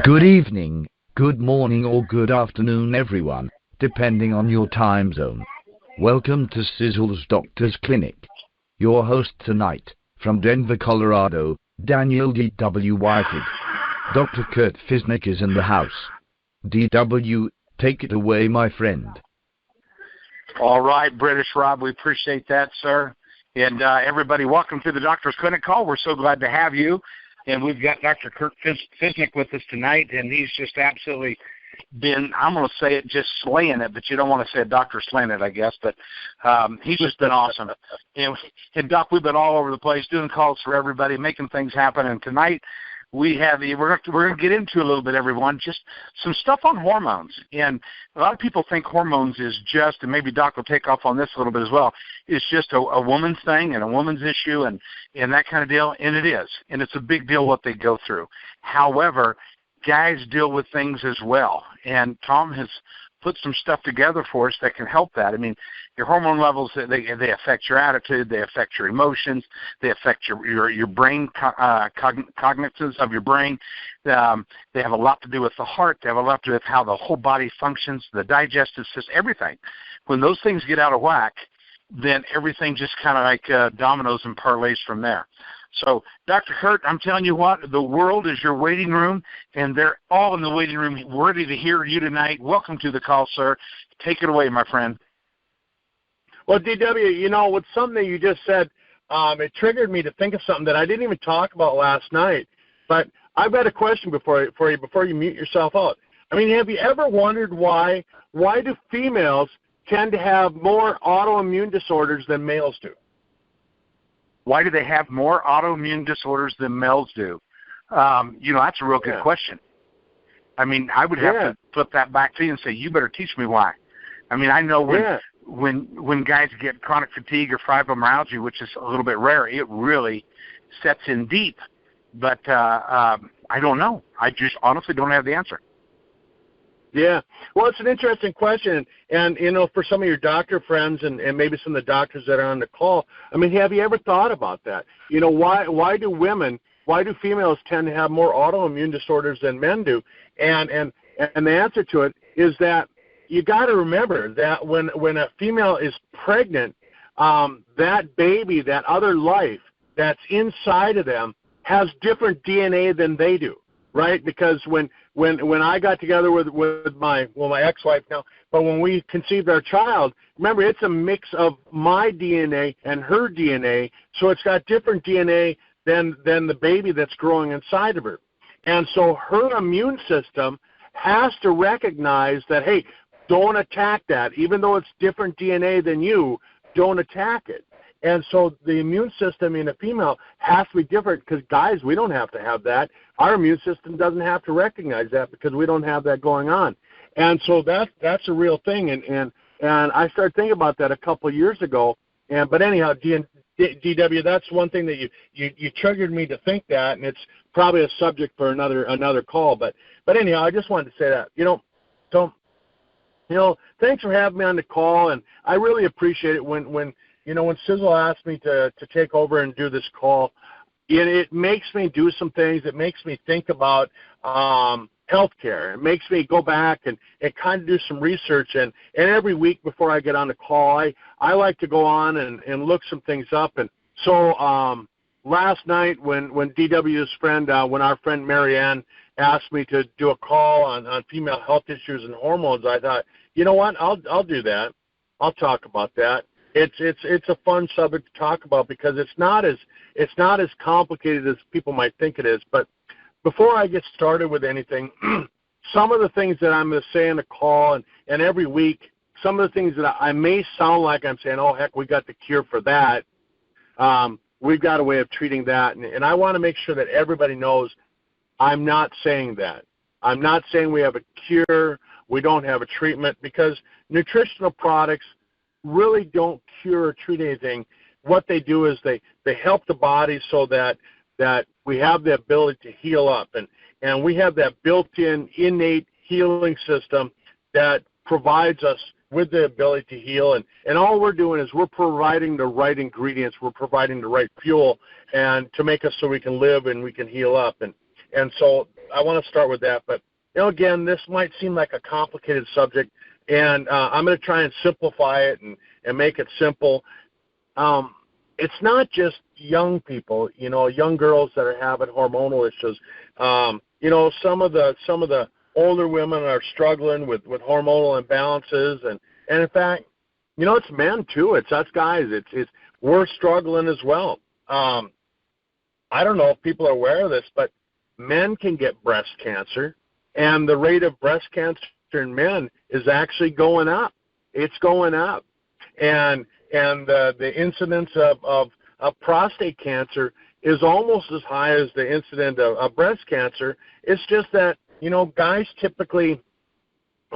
Good evening, good morning, or good afternoon, everyone, depending on your time zone. Welcome to Sisel's Doctor's Clinic. Your host tonight, from Denver, Colorado, Daniel D.W. Whitehead. Dr. Kurt Fisnick is in the house. D.W., take it away, my friend. All right, British Rob, we appreciate that, sir. And everybody, welcome to the Doctor's Clinic call. We're so glad to have you. And we've got Dr. Kurt Fisnick with us tonight, and he's just absolutely been, I'm going to say it, just slaying it, but you don't want to say a doctor slaying it, I guess, but he's just been awesome. And Doc, we've been all over the place doing calls for everybody, making things happen, and tonight we have we're going to get into a little bit, everyone, just some stuff on hormones. And a lot of people think hormones is just, and maybe Doc will take off on this a little bit as well, it's just a woman's thing and a woman's issue and that kind of deal, and it is. And it's a big deal what they go through. However, guys deal with things as well. And Tom has put some stuff together for us that can help that. I mean, your hormone levels, they affect your attitude, they affect your emotions, they affect your brain, cognitions of your brain. They have a lot to do with the heart. They have a lot to do with how the whole body functions, the digestive system, everything. When those things get out of whack, then everything just kind of like dominoes and parlays from there. So, Dr. Kurt, I'm telling you what, the world is your waiting room, and they're all in the waiting room ready to hear you tonight. Welcome to the call, sir. Take it away, my friend. Well, DW, you know, with something that you just said, it triggered me to think of something that I didn't even talk about last night. But I've got a question before you mute yourself out. I mean, have you ever wondered why do females tend to have more autoimmune disorders than males do? Why do they have more autoimmune disorders than males do? That's a real good question. I mean, I would have to flip that back to you and say, you better teach me why. I mean, I know when guys get chronic fatigue or fibromyalgia, which is a little bit rare, it really sets in deep. But I don't know. I just honestly don't have the answer. Yeah. Well, it's an interesting question. And, you know, for some of your doctor friends and maybe some of the doctors that are on the call, I mean, have you ever thought about that? You know, why do females tend to have more autoimmune disorders than men do? And the answer to it is that you got to remember that when a female is pregnant, that baby, that other life that's inside of them has different DNA than they do, right? Because when I got together with my ex-wife now, but when we conceived our child, remember, it's a mix of my DNA and her DNA, so it's got different DNA than the baby that's growing inside of her. And so her immune system has to recognize that, hey, don't attack that. Even though it's different DNA than you, don't attack it. And so the immune system in a female has to be different because, guys, we don't have to have that. Our immune system doesn't have to recognize that because we don't have that going on. And so that's a real thing. And I started thinking about that a couple of years ago. But anyhow, DW, that's one thing that you triggered me to think that, and it's probably a subject for another call. But anyhow, I just wanted to say that. Thanks for having me on the call, and I really appreciate it when Sisel asked me to take over and do this call. It makes me do some things. It makes me think about healthcare. It makes me go back and kind of do some research. And every week before I get on the call, I like to go on and look some things up. And so last night when DW's friend, when our friend Marianne asked me to do a call on female health issues and hormones, I thought, you know what, I'll do that. I'll talk about that. It's a fun subject to talk about because it's not as complicated as people might think it is. But before I get started with anything, some of the things that I'm going to say in the call and every week, some of the things that I may sound like I'm saying, oh, heck, we got the cure for that. We've got a way of treating that. And I want to make sure that everybody knows I'm not saying that. I'm not saying we have a cure, we don't have a treatment, because nutritional products really don't cure or treat anything. What they do is they help the body so that we have the ability to heal up. And we have that built-in innate healing system that provides us with the ability to heal. And all we're doing is we're providing the right ingredients, we're providing the right fuel, and to make us so we can live and we can heal up. And so I want to start with that. But, again, this might seem like a complicated subject, and I'm going to try and simplify it and make it simple. It's not just young people, young girls that are having hormonal issues. Some of the older women are struggling with hormonal imbalances, and in fact, it's men too. It's us guys. We're struggling as well. I don't know if people are aware of this, but men can get breast cancer, and the rate of breast cancer in men is actually going up. It's going up, and the incidence of prostate cancer is almost as high as the incidence of breast cancer. It's just that, guys typically,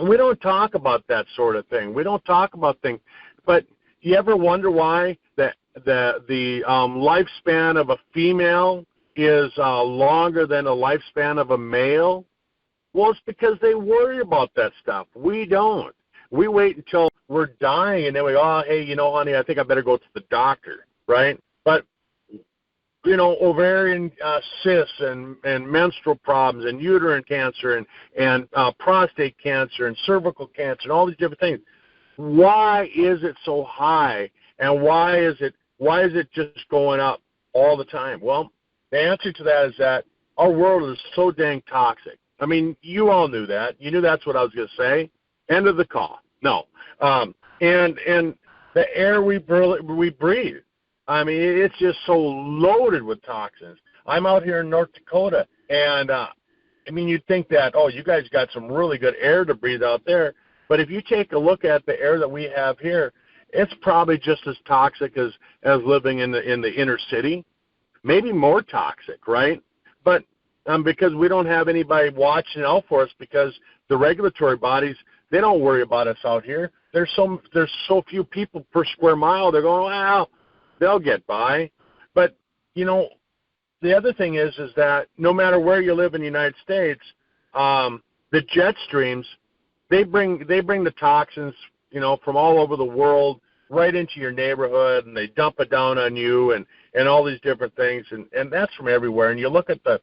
we don't talk about that sort of thing. We don't talk about things. But you ever wonder why the lifespan of a female is longer than a lifespan of a male? Well, it's because they worry about that stuff. We don't. We wait until we're dying, and then we go, hey, honey, I think I better go to the doctor, right? But, ovarian cysts and menstrual problems and uterine cancer and prostate cancer and cervical cancer and all these different things. Why is it so high, and why is it just going up all the time? Well, the answer to that is that our world is so dang toxic. I mean, you all knew that. You knew that's what I was going to say. End of the call. No. And the air we breathe, I mean, it's just so loaded with toxins. I'm out here in North Dakota, and, you'd think that, you guys got some really good air to breathe out there. But if you take a look at the air that we have here, it's probably just as toxic as living in the inner city, maybe more toxic, right? But because we don't have anybody watching out for us, because the regulatory bodies, they don't worry about us out here. There's so few people per square mile. They're going, well, they'll get by. But, the other thing is that no matter where you live in the United States, the jet streams, they bring the toxins, from all over the world right into your neighborhood, and they dump it down on you and all these different things. And that's from everywhere. And you look at the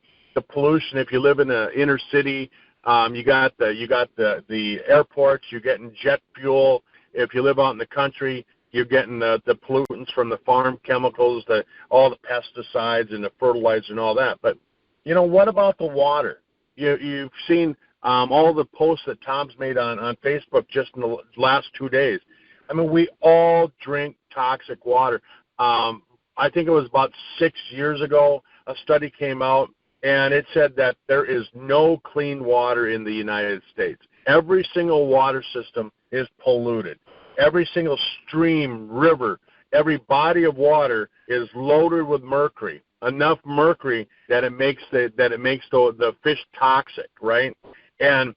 pollution. If you live in the inner city, you got the airports, you're getting jet fuel. If you live out in the country, you're getting the pollutants from the farm chemicals, all the pesticides and the fertilizer and all that. But, what about the water? You've seen all the posts that Tom's made on Facebook just in the last 2 days. I mean, we all drink toxic water. I think it was about 6 years ago, a study came out, and it said that there is no clean water in the United States. Every single water system is polluted. Every single stream, river, every body of water is loaded with mercury, enough mercury that it makes the fish toxic, right? And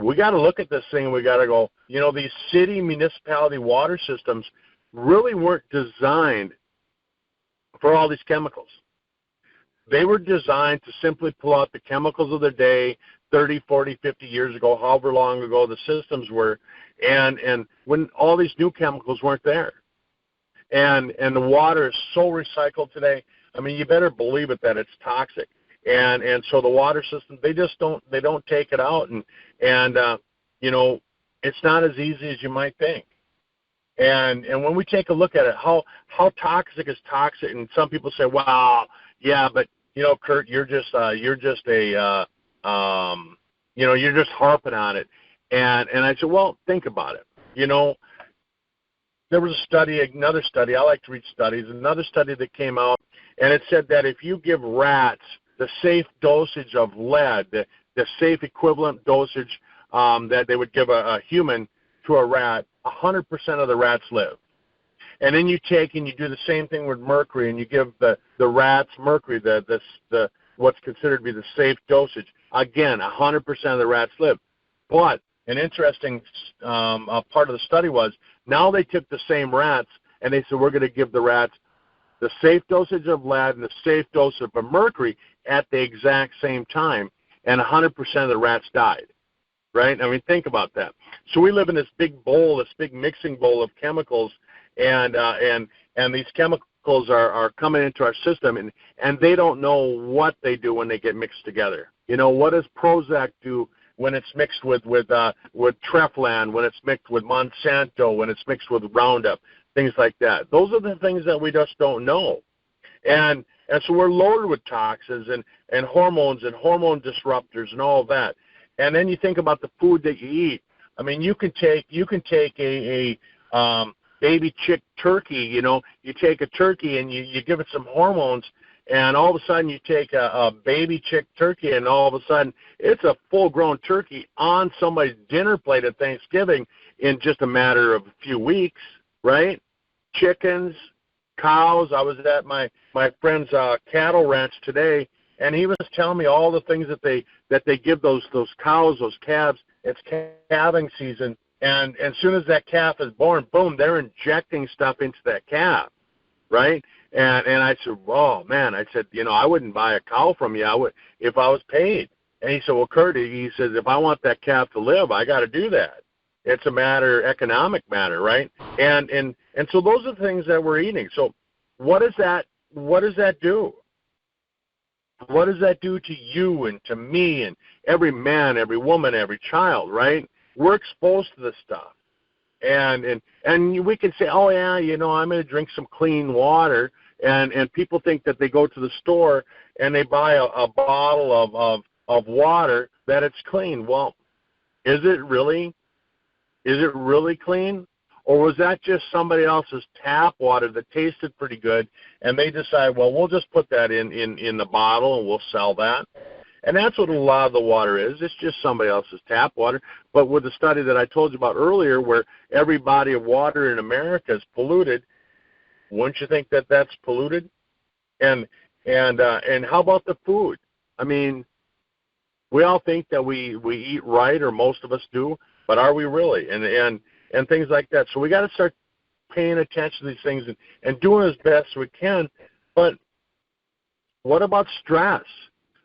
we got to look at this thing, and we got to go, these city municipality water systems really weren't designed for all these chemicals. They were designed to simply pull out the chemicals of the day 30, 40, 50 years ago, however long ago the systems were, and when all these new chemicals weren't there. And the water is so recycled today, I mean, you better believe it that it's toxic. And so the water system, they don't take it out, and it's not as easy as you might think. And when we take a look at it, how toxic is toxic? And some people say, "Wow, yeah, but Kurt, you're just you're just harping on it." And I said, "Well, think about it. There was another study. I like to read studies. Another study that came out, and it said that if you give rats the safe dosage of lead, the safe equivalent dosage that they would give a human to a rat, 100% of the rats live. And then you take and you do the same thing with mercury, and you give the rats mercury, the what's considered to be the safe dosage. Again, 100% of the rats live. But an interesting part of the study was, now they took the same rats and they said, we're going to give the rats the safe dosage of lead and the safe dose of mercury at the exact same time, and 100% of the rats died. right? I mean, think about that. So we live in this big bowl, this big mixing bowl of chemicals, and these chemicals are coming into our system, and they don't know what they do when they get mixed together. You know, what does Prozac do when it's mixed with Treflan, when it's mixed with Monsanto, when it's mixed with Roundup, things like that? Those are the things that we just don't know. And so we're loaded with toxins and hormones and hormone disruptors and all of that. And then you think about the food that you eat. I mean, you can take a baby chick turkey. You know, you take a turkey and you give it some hormones, and all of a sudden you take a baby chick turkey, and all of a sudden it's a full-grown turkey on somebody's dinner plate at Thanksgiving in just a matter of a few weeks, right? Chickens, cows. I was at my friend's cattle ranch today, and he was telling me all the things that they give those cows, those calves. It's calving season, and as soon as that calf is born, boom, they're injecting stuff into that calf, right? And I said, oh man, I said, you know, I wouldn't buy a cow from you. I would if I was paid. And he said, well, Kurt, he says, if I want that calf to live, I got to do that. It's a economic matter, right? And so those are the things that we're eating. So what does that do? What does that do to you and to me and every man, every woman, every child, right? We're exposed to this stuff. And we can say, oh yeah, you know, I'm going to drink some clean water, and people think that they go to the store and they buy a bottle of water that it's clean. Well, is it really clean? Or was that just somebody else's tap water that tasted pretty good, and they decide, well, we'll just put that in the bottle and we'll sell that? And that's what a lot of the water is. It's just somebody else's tap water. But with the study that I told you about earlier, where every body of water in America is polluted, wouldn't you think that that's polluted? And how about the food? I mean, we all think that we eat right, or most of us do, but are we really? And things like that. So we got to start paying attention to these things and doing as best we can. But what about stress?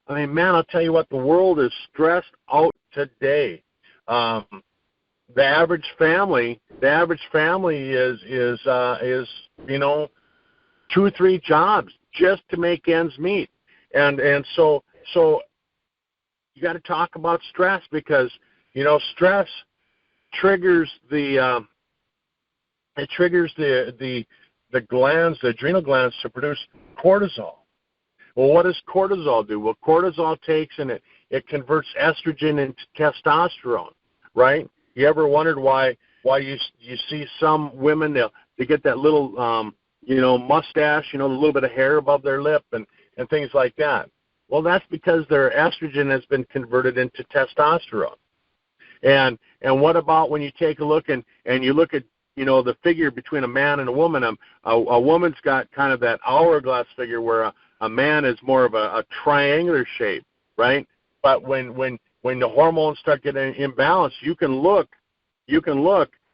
I mean, man, I'll tell you what, the world is stressed out today. The average family is you know, 2-3 jobs just to make ends meet. And so you got to talk about stress, because, you know, stress triggers the glands, the adrenal glands, to produce cortisol. Well, what does cortisol do? Well, cortisol takes and it converts estrogen into testosterone, right? You ever wondered why you see some women, they get that little you know, mustache, you know, a little bit of hair above their lip and things like that? Well, that's because their estrogen has been converted into testosterone. And what about when you take a look and you look at, you know, the figure between a man and a woman? A woman's got kind of that hourglass figure, where a man is more of a triangular shape, right? But when the hormones start getting imbalanced, you can look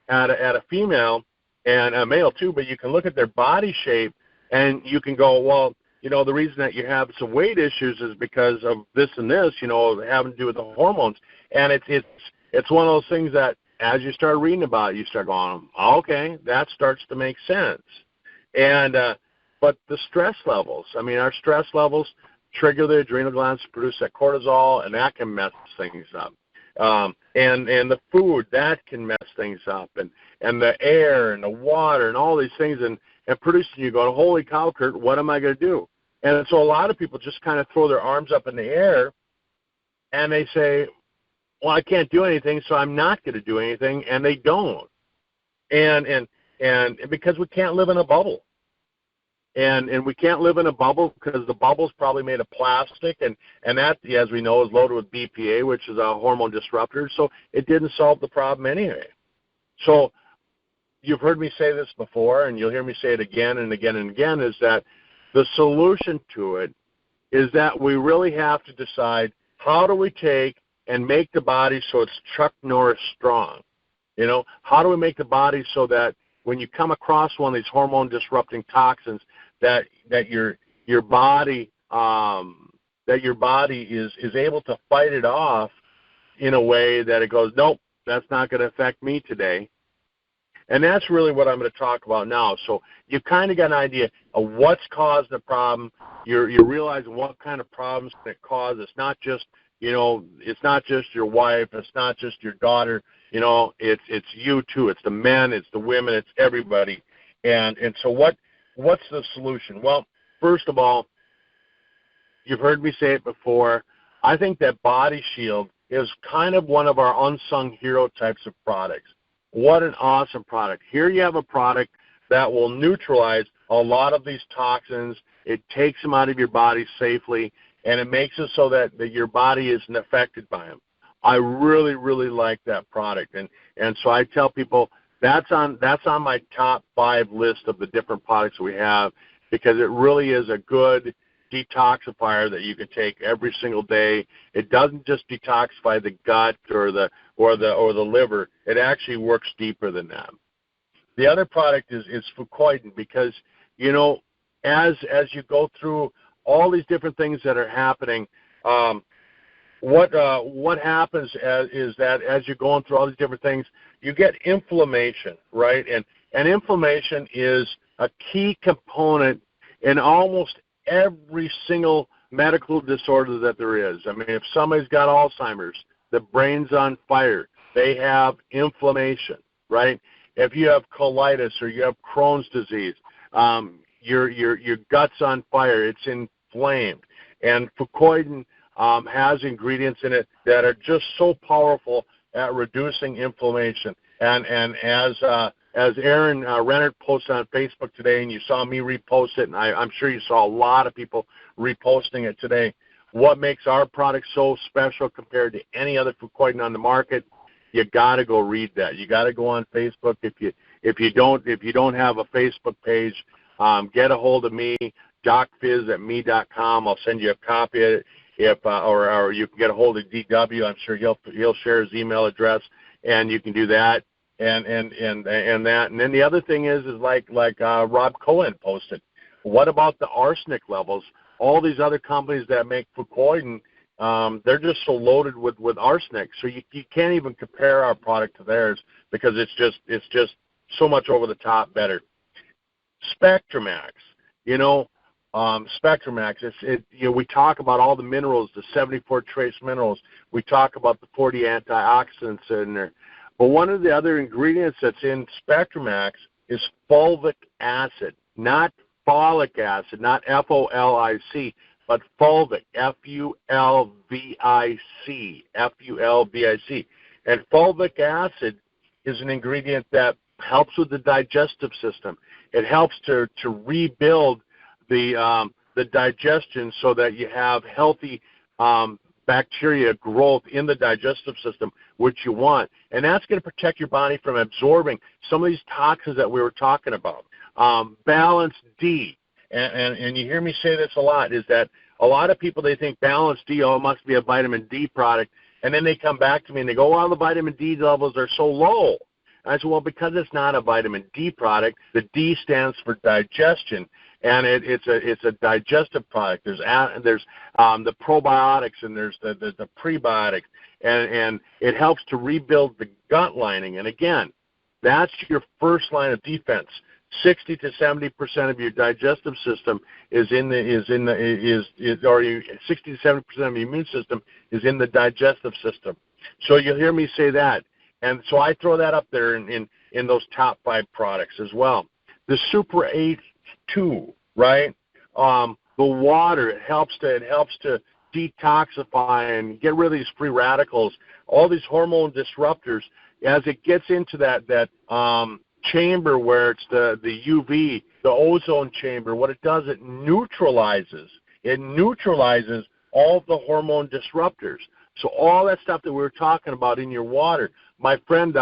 at a female and a male too, but you can look at their body shape and you can go, well, you know, the reason that you have some weight issues is because of this and this, you know, having to do with the hormones. And it's one of those things that as you start reading about it, you start going, okay, that starts to make sense. And but the stress levels, I mean, our stress levels trigger the adrenal glands to produce that cortisol, and that can mess things up. And the food, that can mess things up, and the air and the water and all these things, and producing, you go, holy cow, Kurt, what am I going to do? And so a lot of people just kind of throw their arms up in the air, and they say, well, I can't do anything, so I'm not going to do anything, and they don't. And because we can't live in a bubble. And we can't live in a bubble because the bubble's probably made of plastic, and that, as we know, is loaded with BPA, which is a hormone disruptor, so it didn't solve the problem anyway. So you've heard me say this before, and you'll hear me say it again and again and again, is that the solution to it is that we really have to decide, how do we take and make the body so it's Chuck Norris strong? You know, how do we make the body so that when you come across one of these hormone disrupting toxins, that your body is able to fight it off in a way that it goes, nope, that's not going to affect me today. And that's really what I'm going to talk about now. So you kind of got an idea of what's caused the problem. You're realizing what kind of problems can it cause. It's not just, it's not just your wife. It's not just your daughter. It's you too. It's the men. It's the women. It's everybody. And so what's the solution? Well, first of all, you've heard me say it before. I think that Body Shield is kind of one of our unsung hero types of products. What an awesome product. Here you have a product that will neutralize a lot of these toxins. It takes them out of your body safely, and it makes it so that your body isn't affected by them. I really, really like that product. And so I tell people that's on my top 5 list of the different products we have, because it really is a good detoxifier that you can take every single day. It doesn't just detoxify the gut or the liver. It actually works deeper than that. The other product is Fucoidan, because as you go through all these different things that are happening, what happens is that as you're going through all these different things, you get inflammation, right? And inflammation is a key component in almost every single medical disorder that there is. I mean, if somebody's got Alzheimer's, the brain's on fire, they have inflammation, right? If you have colitis or you have Crohn's disease, your gut's on fire, it's inflamed. And Fucoidan has ingredients in it that are just so powerful at reducing inflammation. And as Aaron Rennert posted on Facebook today, and you saw me repost it, and I'm sure you saw a lot of people reposting it today, what makes our product so special compared to any other Fucoidan on the market? You got to go read that. You got to go on Facebook. If you don't have a Facebook page, get a hold of me, docfizz@me.com. I'll send you a copy of it. Or you can get a hold of DW. I'm sure he'll share his email address, and you can do that. And that. And then the other thing is like Rob Cohen posted. What about the arsenic levels? All these other companies that make Fucoidan, they're just so loaded with arsenic, so you can't even compare our product to theirs, because it's just so much over the top better. Spectramax, Spectramax. We talk about all the minerals, the 74 trace minerals. We talk about the 40 antioxidants in there. But one of the other ingredients that's in Spectramax is fulvic acid, not folic acid, not F-O-L-I-C, but fulvic, F-U-L-V-I-C, F-U-L-V-I-C. And fulvic acid is an ingredient that helps with the digestive system. It helps to rebuild the digestion so that you have healthy bacteria growth in the digestive system, which you want. And that's going to protect your body from absorbing some of these toxins that we were talking about. Balance D, and you hear me say this a lot, is that a lot of people, they think Balance D, it must be a vitamin D product, and then they come back to me and they go, well, the vitamin D levels are so low. And I said, well, because it's not a vitamin D product, the D stands for digestion, and it's a digestive product. There's the probiotics, and there's the prebiotics, and it helps to rebuild the gut lining. And again, that's your first line of defense. 60 to 70% of your digestive system or 60 to 70% of your immune system is in the digestive system. So you'll hear me say that. And so I throw that up there in those top 5 products as well. The Super H2, right? The water, it helps to detoxify and get rid of these free radicals, all these hormone disruptors. As it gets into that chamber where it's the UV, the ozone chamber, what it does, it neutralizes all the hormone disruptors. So all that stuff that we were talking about in your water. My friend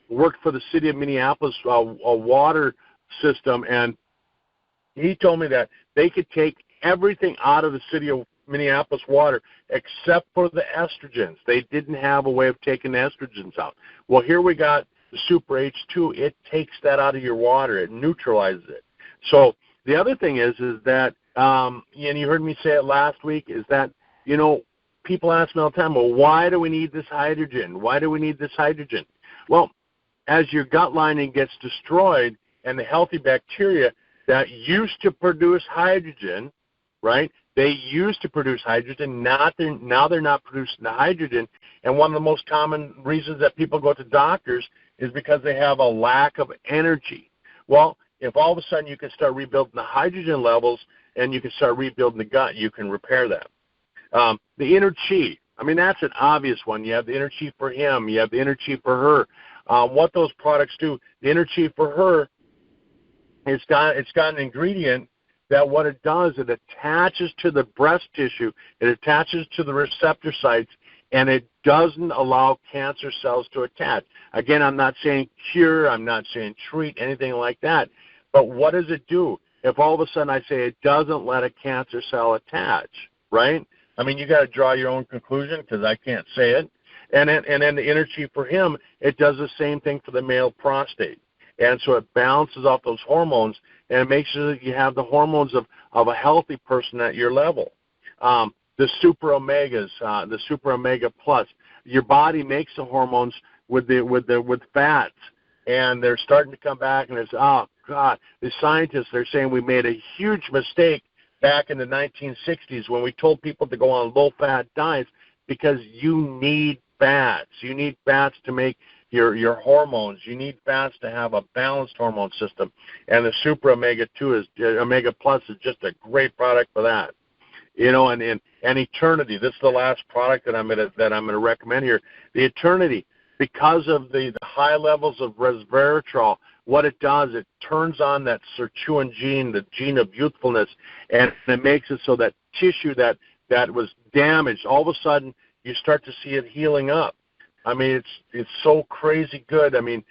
worked for the city of Minneapolis a water system, and he told me that they could take everything out of the city of Minneapolis water except for the estrogens. They didn't have a way of taking the estrogens out. Well, here we got the Super H2. It takes that out of your water. It neutralizes it. So the other thing is that, and you heard me say it last week, is that, people ask me all the time, well, why do we need this hydrogen? Why do we need this hydrogen? Well, as your gut lining gets destroyed and the healthy bacteria that used to produce hydrogen, right, they used to produce hydrogen, now they're not producing the hydrogen. And one of the most common reasons that people go to doctors is because they have a lack of energy. Well, if all of a sudden you can start rebuilding the hydrogen levels and you can start rebuilding the gut, you can repair that. The inner chi, I mean, that's an obvious one. You have the inner chi for him. You have the inner chi for her. What those products do, the inner chi for her, it's got an ingredient that what it does, it attaches to the breast tissue, it attaches to the receptor sites, and it doesn't allow cancer cells to attach. Again, I'm not saying cure, I'm not saying treat, anything like that, but what does it do? If all of a sudden I say it doesn't let a cancer cell attach, right? I mean, you got to draw your own conclusion because I can't say it. And then the inner chi for him, it does the same thing for the male prostate. And so it balances off those hormones, and it makes sure that you have the hormones of a healthy person at your level. The super omegas, the super omega plus, your body makes the hormones with fats, and they're starting to come back, and it's, oh God, the scientists, they're saying we made a huge mistake back in the 1960s when we told people to go on low-fat diets because you need fats. You need fats to make your hormones. You need fats to have a balanced hormone system. And the Super Omega 2 Omega Plus is just a great product for that. You know, and Eternity. This is the last product that I'm gonna recommend here. The Eternity, because of the high levels of resveratrol, what it does, it turns on that sirtuin gene, the gene of youthfulness, and it makes it so that tissue that was damaged, all of a sudden you start to see it healing up. I mean, it's so crazy good. I mean,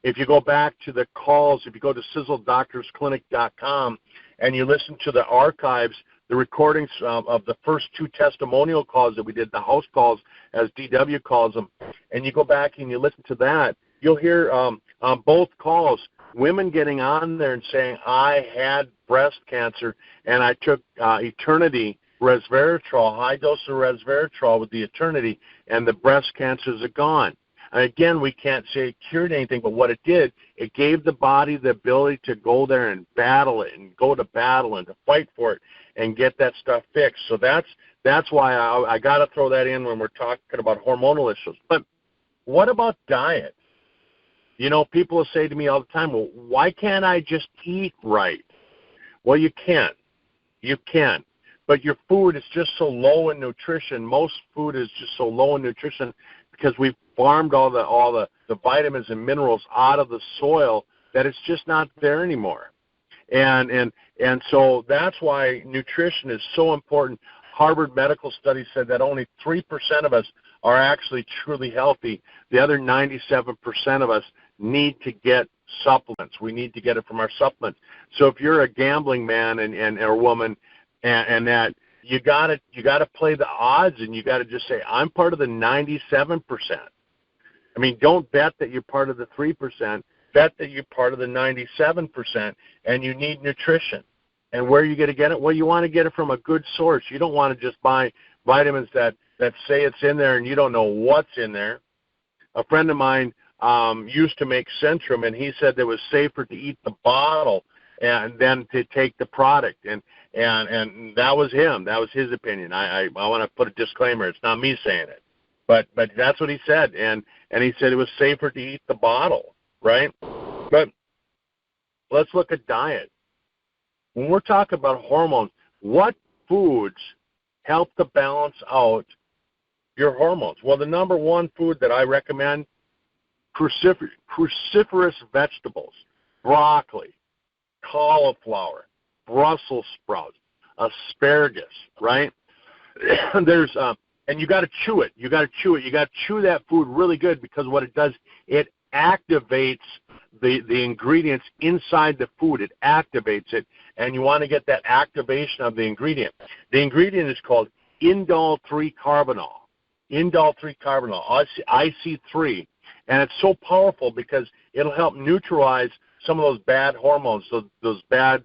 if you go back to the calls, if you go to SiselDoctorsClinic.com and you listen to the archives, the recordings of the first 2 testimonial calls that we did, the house calls, as DW calls them, and you go back and you listen to that, you'll hear on both calls women getting on there and saying, I had breast cancer and I took Eternity resveratrol, high dose of resveratrol with the Eternity, and the breast cancers are gone. And again, we can't say it cured anything, but what it did, it gave the body the ability to go there and battle it and go to battle and to fight for it and get that stuff fixed. So that's why I got to throw that in when we're talking about hormonal issues. But what about diet? You know, people will say to me all the time, well, why can't I just eat right? Well, you can. You can. But your food is just so low in nutrition. Most food is just so low in nutrition because we've farmed all the vitamins and minerals out of the soil that it's just not there anymore. And so that's why nutrition is so important. Harvard Medical Studies said that only 3% of us are actually truly healthy. The other 97% of us need to get supplements. We need to get it from our supplements. So if you're a gambling man and or woman, and that you gotta play the odds, and you gotta just say, I'm part of the 97%. I mean, don't bet that you're part of the 3%. Bet that you're part of the 97%, and you need nutrition. And where are you going to get it? Well, you want to get it from a good source. You don't want to just buy vitamins that say it's in there and you don't know what's in there. A friend of mine used to make Centrum, and he said it was safer to eat the bottle and then to take the product. And that was him. That was his opinion. I want to put a disclaimer. It's not me saying it. But that's what he said. And he said it was safer to eat the bottle, right? But let's look at diet. When we're talking about hormones, what foods help to balance out your hormones? Well, the number one food that I recommend, cruciferous vegetables, broccoli, cauliflower, Brussels sprouts, asparagus, right? There's and you got to chew it. You got to chew it. You got to chew that food really good, because what it does, it activates the ingredients inside the food. It activates it, and you want to get that activation of the ingredient. The ingredient is called indole 3-carbinol. Indole 3-carbinol, IC3, and it's so powerful because it'll help neutralize some of those bad hormones, those bad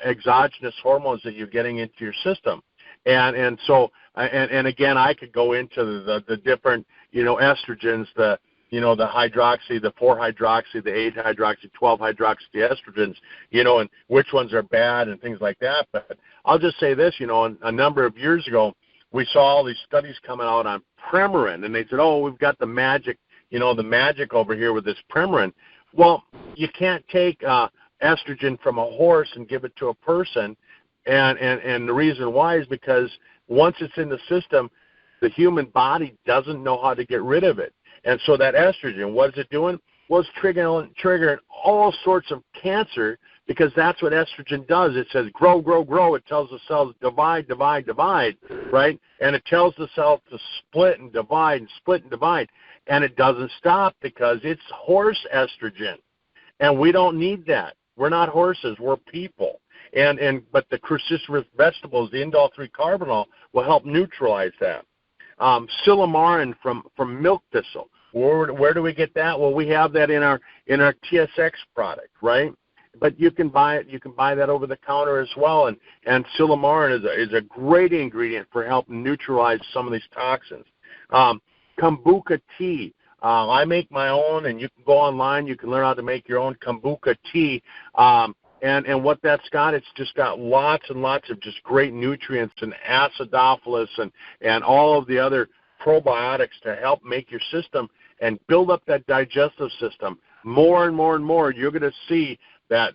exogenous hormones that you're getting into your system. And so, and again, I could go into the different, estrogens, the hydroxy, the 4-hydroxy, the 8-hydroxy, 12-hydroxy estrogens, and which ones are bad and things like that. But I'll just say this, a number of years ago, we saw all these studies coming out on Premarin, and they said, oh, we've got the magic, the magic over here with this Premarin. Well, you can't take estrogen from a horse and give it to a person, and the reason why is because once it's in the system, the human body doesn't know how to get rid of it. And so that estrogen, what is it doing? Well, it's triggering all sorts of cancer, because that's what estrogen does. It says grow, grow, grow. It tells the cells divide, divide, divide, right? And it tells the cells to split and divide and split and divide. And it doesn't stop because it's horse estrogen. And we don't need that. We're not horses. We're people. But the cruciferous vegetables, the indole-3-carbinol, will help neutralize that. Silymarin from milk thistle. Where do we get that? Well, we have that in our TSX product, right? But you can buy it. You can buy that over the counter as well. And silymarin is a great ingredient for helping neutralize some of these toxins. Kombucha tea. I make my own, and you can go online. You can learn how to make your own kombucha tea. And what that's got, it's just got lots and lots of just great nutrients and acidophilus and all of the other probiotics to help make your system and build up that digestive system. More and more and more, you're going to see that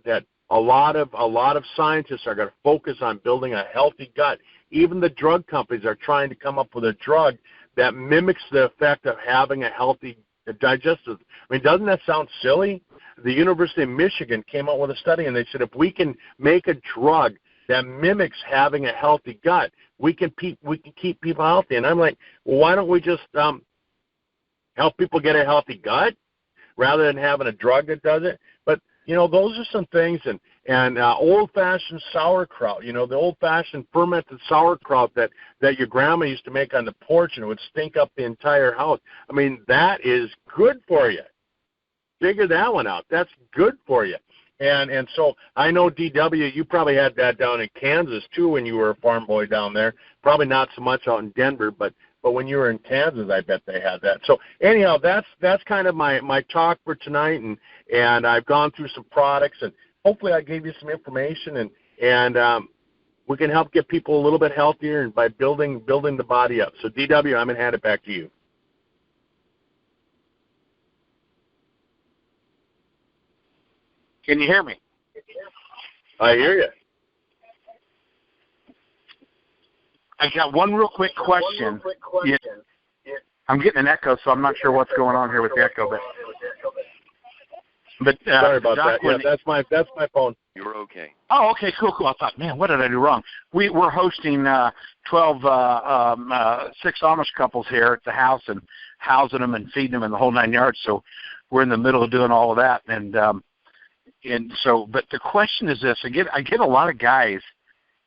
a lot of scientists are going to focus on building a healthy gut. Even the drug companies are trying to come up with a drug that mimics the effect of having a healthy digestive. I mean, doesn't that sound silly? The University of Michigan came out with a study, and they said if we can make a drug that mimics having a healthy gut, we can keep people healthy. And I'm like, well, why don't we just help people get a healthy gut rather than having a drug that does it? But those are some things, and old-fashioned sauerkraut. The old-fashioned fermented sauerkraut that your grandma used to make on the porch, and it would stink up the entire house. I mean, that is good for you. Figure that one out. That's good for you. And so I know, DW, you probably had that down in Kansas too when you were a farm boy down there. Probably not so much out in Denver, but when you were in Kansas, I bet they had that. So anyhow, that's kind of my talk for tonight, and I've gone through some products, and hopefully I gave you some information, and we can help get people a little bit healthier and by building the body up. So DW, I'm going to hand it back to you. Can you hear me? I hear you. I got one real quick question. Yeah. I'm getting an echo, so I'm not sure what's going on here with the echo. But sorry about Doc, that. Yeah, that's my phone. You're okay. Oh, okay, cool. I thought, man, what did I do wrong? We're hosting 6 Amish couples here at the house and housing them and feeding them in the whole 9 yards. So we're in the middle of doing all of that, but the question is this: I get a lot of guys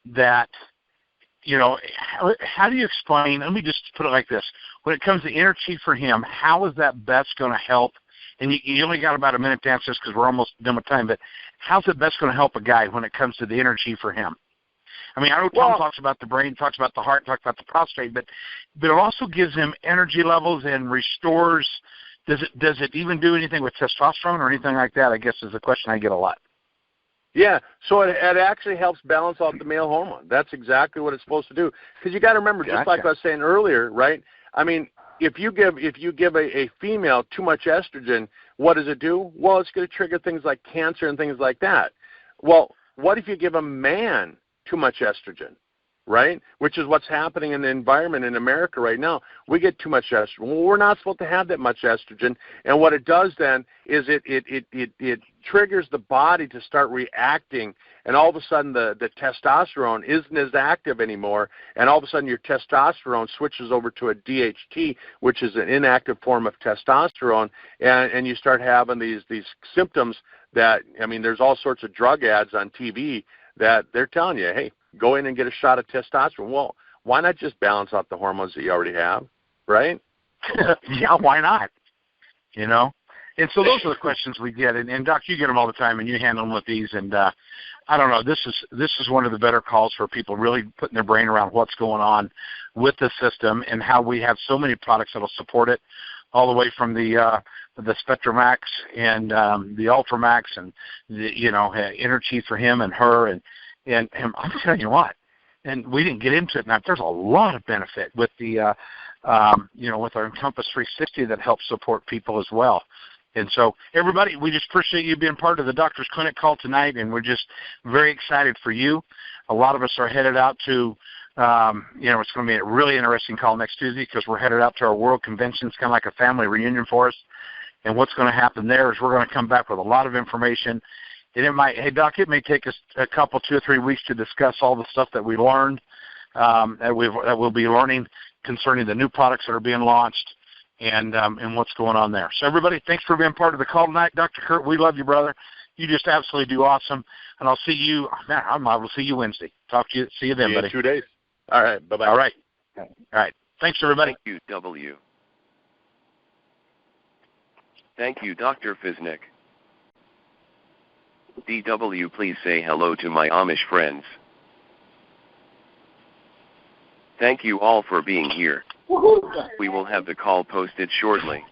that, how do you explain? Let me just put it like this: when it comes to inner chi for him, how is that best going to help? And you only got about a minute to answer this because we're almost done with time. But how's it best going to help a guy when it comes to the inner chi for him? I mean, I know Tom talks about the brain, talks about the heart, talks about the prostate, but it also gives him energy levels and restores. Does it even do anything with testosterone or anything like that, I guess is the question I get a lot. Yeah, so it actually helps balance out the male hormone. That's exactly what it's supposed to do. Because you got to remember, just like I was saying earlier, right? I mean, if you give a female too much estrogen, what does it do? Well, it's going to trigger things like cancer and things like that. Well, what if you give a man too much estrogen? Right, which is what's happening in the environment in America right now. We get too much estrogen. Well, we're not supposed to have that much estrogen, and what it does then is it triggers the body to start reacting, and all of a sudden the testosterone isn't as active anymore, and all of a sudden your testosterone switches over to a DHT, which is an inactive form of testosterone, and you start having these symptoms that, I mean, there's all sorts of drug ads on TV that they're telling you, hey, go in and get a shot of testosterone. Well, why not just balance out the hormones that you already have, right? Yeah, why not? And so those are the questions we get. And Doc, you get them all the time, and you handle them with these. And I don't know, this is one of the better calls for people really putting their brain around what's going on with the system and how we have so many products that will support it, all the way from the SpectraMax and the UltraMax and the Energy for him and her and I'm telling you what, and we didn't get into it. Now there's a lot of benefit with the with our Encompass 360 that helps support people as well. And so, everybody, we just appreciate you being part of the Doctor's Clinic call tonight, and we're just very excited for you. A lot of us are headed out to, it's going to be a really interesting call next Tuesday because we're headed out to our World Convention. It's kind of like a family reunion for us. And what's going to happen there is we're going to come back with a lot of information. And hey, Doc, it may take us a couple, 2 or 3 weeks to discuss all the stuff that we learned, that we'll be learning concerning the new products that are being launched. And what's going on there. So, everybody, thanks for being part of the call tonight. Dr. Kurt, we love you, brother. You just absolutely do awesome. And I'll see you, I will see you Wednesday. See you then, buddy. In 2 days. All right. Bye-bye. All right. Thanks, everybody. Thank you, W. Thank you, Dr. Fisnick. DW, please say hello to my Amish friends. Thank you all for being here. We will have the call posted shortly.